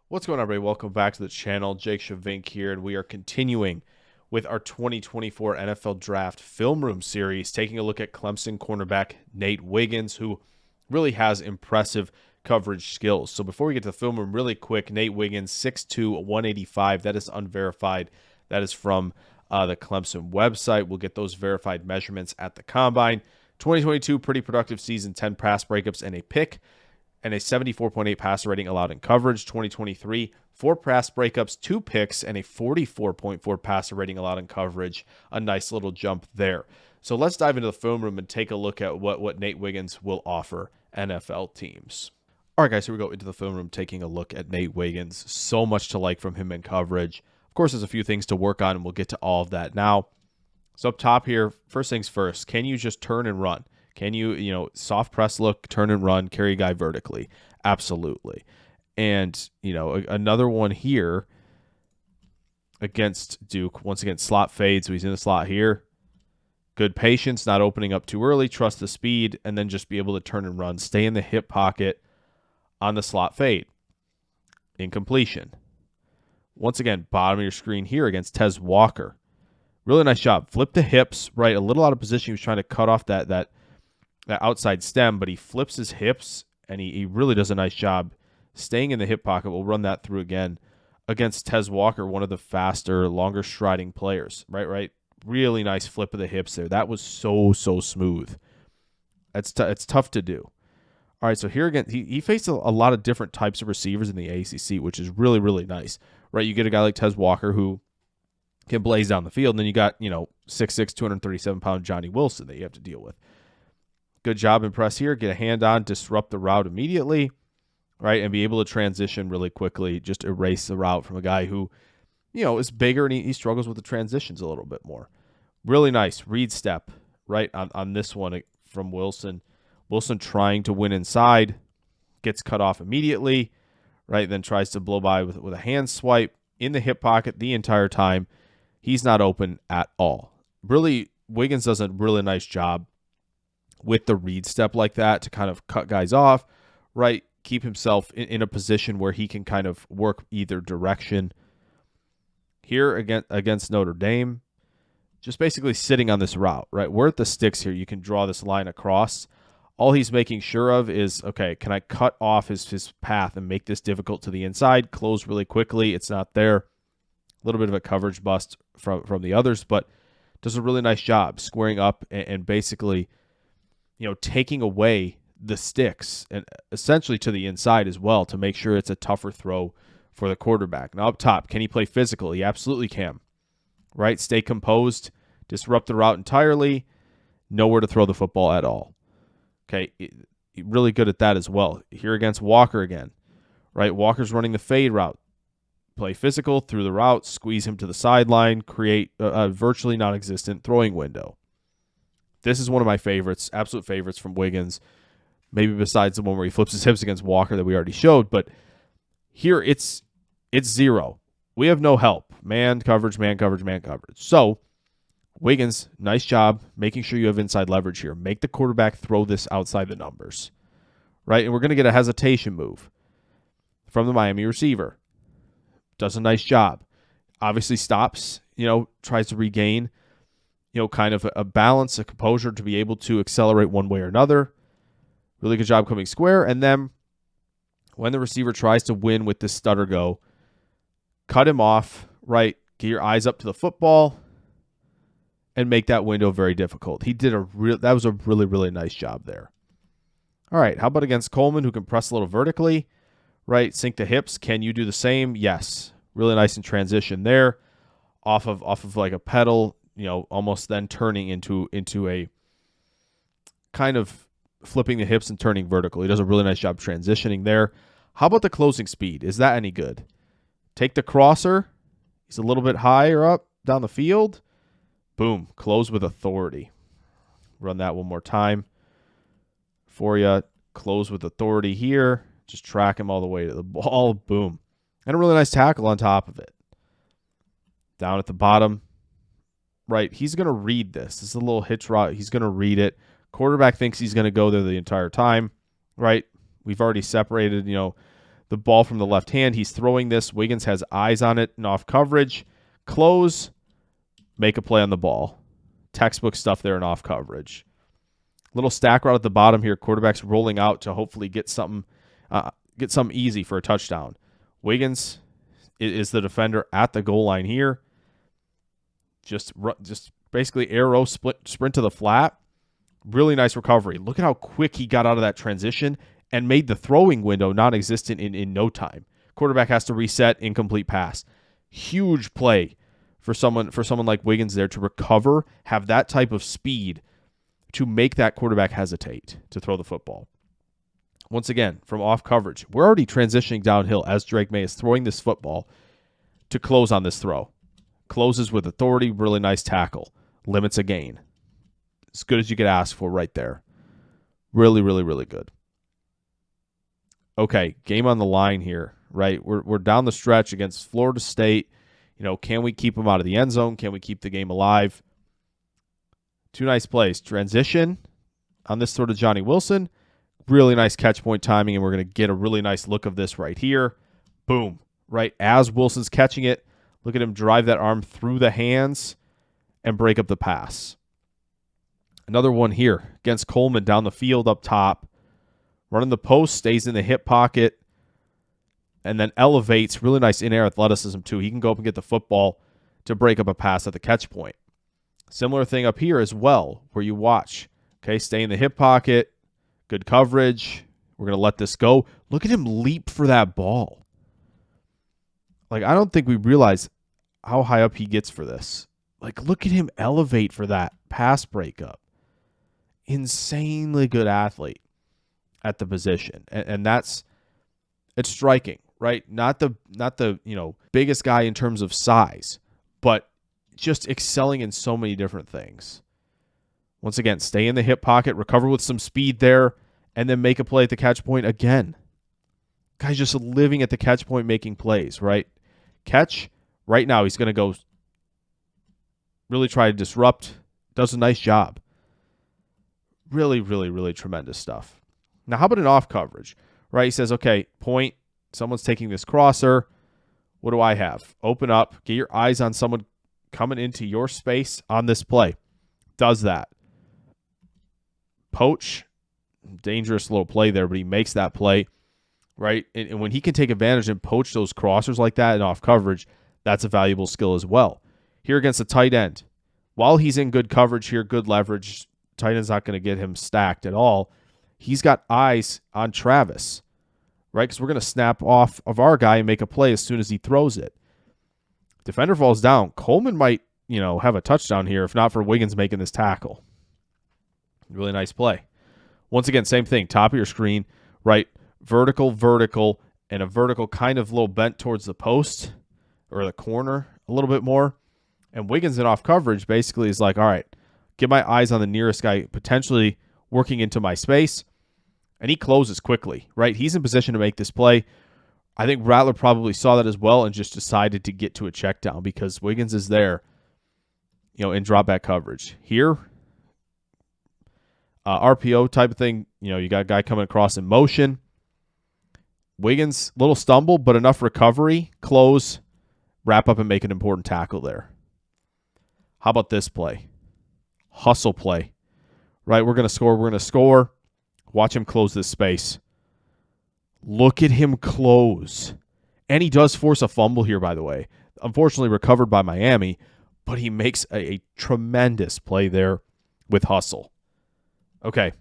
What's going on, everybody? Welcome back to the channel. Jake Shavink here, and we are continuing with our 2024 NFL Draft Film Room series, taking a look at Clemson cornerback Nate Wiggins, who really has impressive coverage skills. So before we get to the film room, really quick, Nate Wiggins, 6'2", 185. That is unverified. That is from the Clemson website. We'll get those verified measurements at the Combine. 2022, pretty productive season, 10 pass breakups and a pick, and a 74.8 passer rating allowed in coverage. 2023, 4 pass breakups, 2 picks, and a 44.4 passer rating allowed in coverage. A nice little jump there. So let's dive into the film room and take a look at what Nate Wiggins will offer NFL teams. All right, guys, here we go into the film room, taking a look at Nate Wiggins. So much to like from him in coverage. Of course, there's a few things to work on, and we'll get to all of that now. So up top here, first things first, can you just turn and run? Can you, soft press look, turn and run, carry a guy vertically? Absolutely. And, another one here against Duke. Once again, slot fade, so he's in the slot here. Good patience, not opening up too early, trust the speed, and then just be able to turn and run. Stay in the hip pocket on the slot fade. Incompletion. Once again, bottom of your screen here against Tez Walker. Really nice job. Flip the hips, right? A little out of position. He was trying to cut off that outside stem, but he flips his hips, and he really does a nice job staying in the hip pocket. We'll run that through again against Tez Walker, one of the faster, longer striding players, right? Really nice flip of the hips there. That was so smooth. It's tough to do. All right, so here again, he faced a lot of different types of receivers in the ACC, which is really nice, right? You get a guy like Tez Walker who can blaze down the field, and then you got, 6'6", 237-pound Johnny Wilson that you have to deal with. Good job in press here. Get a hand on, disrupt the route immediately, right, and be able to transition really quickly, just erase the route from a guy who, is bigger, and he struggles with the transitions a little bit more. Really nice read step, right, on this one from Wilson. Wilson trying to win inside, gets cut off immediately, right, then tries to blow by with a hand swipe in the hip pocket the entire time. He's not open at all. Really, Wiggins does a really nice job with the read step like that to kind of cut guys off, right? Keep himself in a position where he can kind of work either direction. Here against Notre Dame, just basically sitting on this route, right? We're at the sticks here. You can draw this line across. All he's making sure of is, okay, can I cut off his path and make this difficult to the inside, close really quickly? It's not there. A little bit of a coverage bust from the others, but does a really nice job squaring up and basically, taking away the sticks and essentially to the inside as well to make sure it's a tougher throw for the quarterback. Now up top, can he play physical? He absolutely can, right? Stay composed, disrupt the route entirely, nowhere to throw the football at all. Okay, really good at that as well. Here against Walker again, right? Walker's running the fade route. Play physical through the route, squeeze him to the sideline, create a virtually non-existent throwing window. This is one of my favorites, absolute favorites from Wiggins, maybe besides the one where he flips his hips against Walker that we already showed. But here it's zero. We have no help. Man coverage. So Wiggins, nice job making sure you have inside leverage here. Make the quarterback throw this outside the numbers, right? And we're going to get a hesitation move from the Miami receiver. Does a nice job. Obviously stops, tries to regain, kind of a balance, a composure to be able to accelerate one way or another. Really good job coming square. And then when the receiver tries to win with this stutter go, cut him off, right? Get your eyes up to the football and make that window very difficult. That was a really nice job there. All right, how about against Coleman, who can press a little vertically, right? Sink the hips. Can you do the same? Yes. Really nice in transition there. Off of like a pedal, almost then turning into a kind of flipping the hips and turning vertical. He does a really nice job transitioning there. How about the closing speed? Is that any good? Take the crosser. He's a little bit higher up down the field. Boom. Close with authority. Run that one more time for you. Close with authority here. Just track him all the way to the ball. Boom. And a really nice tackle on top of it. Down at the bottom, right, he's going to read this. This is a little hitch route. He's going to read it. Quarterback thinks he's going to go there the entire time, right? We've already separated, the ball from the left hand. He's throwing this. Wiggins has eyes on it and off coverage. Close, make a play on the ball. Textbook stuff there in off coverage. Little stack route at the bottom here. Quarterback's rolling out to hopefully get something easy for a touchdown. Wiggins is the defender at the goal line here. Just basically arrow sprint to the flat. Really nice recovery. Look at how quick he got out of that transition and made the throwing window non-existent in no time. Quarterback has to reset, incomplete pass. Huge play for someone like Wiggins there to recover, have that type of speed to make that quarterback hesitate to throw the football. Once again, from off coverage, we're already transitioning downhill as Drake May is throwing this football to close on this throw. Closes with authority, really nice tackle. Limits a gain. As good as you could ask for right there. Really, really, really good. Okay, game on the line here, right? We're down the stretch against Florida State. Can we keep them out of the end zone? Can we keep the game alive? Two nice plays. Transition on this sort of Johnny Wilson. Really nice catch point timing, and we're going to get a really nice look of this right here. Boom. Right as Wilson's catching it, look at him drive that arm through the hands and break up the pass. Another one here against Coleman down the field up top. Running the post, stays in the hip pocket, and then elevates. Really nice in-air athleticism, too. He can go up and get the football to break up a pass at the catch point. Similar thing up here as well, where you watch. Okay, stay in the hip pocket. Good coverage. We're going to let this go. Look at him leap for that ball. I don't think we realize how high up he gets for this. Look at him elevate for that pass breakup. Insanely good athlete at the position. And it's striking, right? Not the biggest guy in terms of size, but just excelling in so many different things. Once again, stay in the hip pocket, recover with some speed there, and then make a play at the catch point again. Guy's just living at the catch point making plays, right? Catch, right now he's going to go really try to disrupt. Does a nice job. Really, really, really tremendous stuff. Now, how about an off coverage, right? He says, okay, point, someone's taking this crosser. What do I have? Open up, get your eyes on someone coming into your space on this play. Does that. Poach, dangerous little play there, but he makes that play, right? And when he can take advantage and poach those crossers like that and off coverage, that's a valuable skill as well. Here against the tight end, while he's in good coverage here, good leverage, tight end's not going to get him stacked at all. He's got eyes on Travis, right? Because we're going to snap off of our guy and make a play as soon as he throws it. Defender falls down. Coleman might, have a touchdown here, if not for Wiggins making this tackle. Really nice play. Once again, same thing. Top of your screen, right? Vertical, and a vertical kind of little bent towards the post or the corner a little bit more. And Wiggins in off coverage basically is like, all right, get my eyes on the nearest guy potentially working into my space. And he closes quickly, right? He's in position to make this play. I think Rattler probably saw that as well and just decided to get to a check down because Wiggins is there, in drop back coverage. Here, RPO type of thing, you got a guy coming across in motion. Wiggins, little stumble, but enough recovery, close, wrap up and make an important tackle there. How about this play? Hustle play, right? We're going to score. Watch him close this space. Look at him close. And he does force a fumble here, by the way. Unfortunately recovered by Miami, but he makes a tremendous play there with hustle. Okay.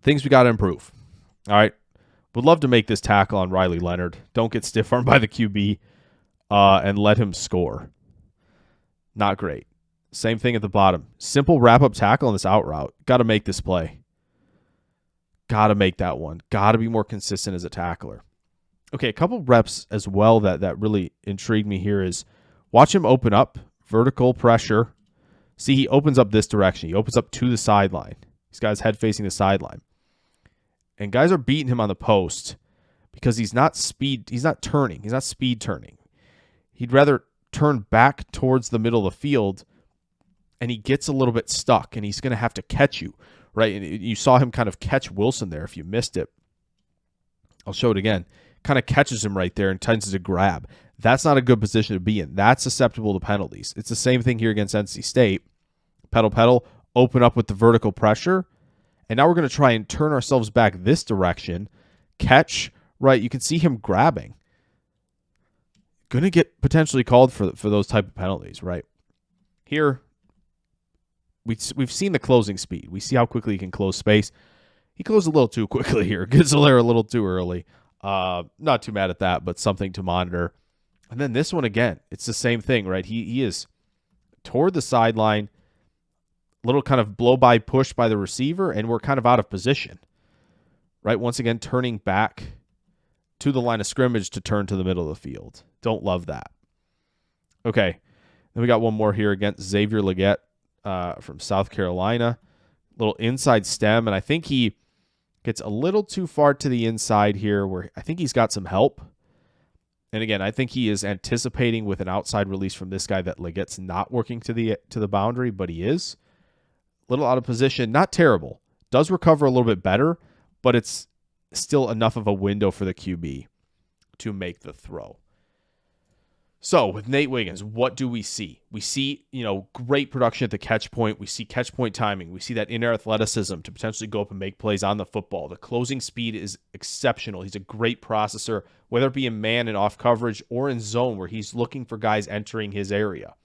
Things we got to improve. All right. Would love to make this tackle on Riley Leonard. Don't get stiff-armed by the QB and let him score. Not great. Same thing at the bottom. Simple wrap-up tackle on this out route. Got to make this play. Got to make that one. Got to be more consistent as a tackler. Okay, a couple reps as well that really intrigued me here is watch him open up, vertical pressure. See, he opens up this direction. He opens up to the sideline. He's got his head facing the sideline. And guys are beating him on the post because he's not speed turning. He's not speed turning. He'd rather turn back towards the middle of the field, and he gets a little bit stuck, and he's going to have to catch you, right? And you saw him kind of catch Wilson there if you missed it. I'll show it again. kind of catches him right there and tends to grab. That's not a good position to be in. That's susceptible to penalties. It's the same thing here against NC State. Pedal, pedal, open up with the vertical pressure. And now we're going to try and turn ourselves back this direction. Catch, right? You can see him grabbing. Going to get potentially called for those type of penalties, right? Here, we've seen the closing speed. We see how quickly he can close space. He closed a little too quickly here. Gets there a little too early. Not too mad at that, but something to monitor. And then this one again, it's the same thing, right? He is toward the sideline, little kind of blow-by push by the receiver, and we're kind of out of position, right? Once again, turning back to the line of scrimmage to turn to the middle of the field. Don't love that. Okay, then we got one more here against Xavier Legette from South Carolina. Little inside stem, and I think he gets a little too far to the inside here where I think he's got some help. And again, I think he is anticipating with an outside release from this guy that Legette's not working to the boundary, but he is. Little out of position, not terrible. Does recover a little bit better, but it's still enough of a window for the QB to make the throw. So with Nate Wiggins, what do we see? We see, great production at the catch point. We see catch point timing. We see that inner athleticism to potentially go up and make plays on the football. The closing speed is exceptional. He's a great processor, whether it be in man and off coverage or in zone where he's looking for guys entering his area.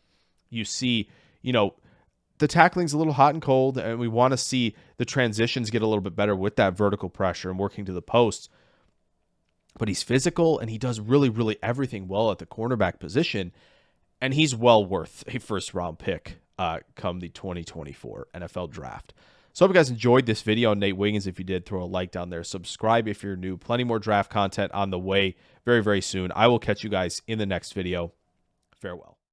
You see, the tackling's a little hot and cold, and we want to see the transitions get a little bit better with that vertical pressure and working to the post. But he's physical, and he does really, really everything well at the cornerback position, and he's well worth a first-round pick come the 2024 NFL Draft. So I hope you guys enjoyed this video on Nate Wiggins. If you did, throw a like down there. Subscribe if you're new. Plenty more draft content on the way very, very soon. I will catch you guys in the next video. Farewell.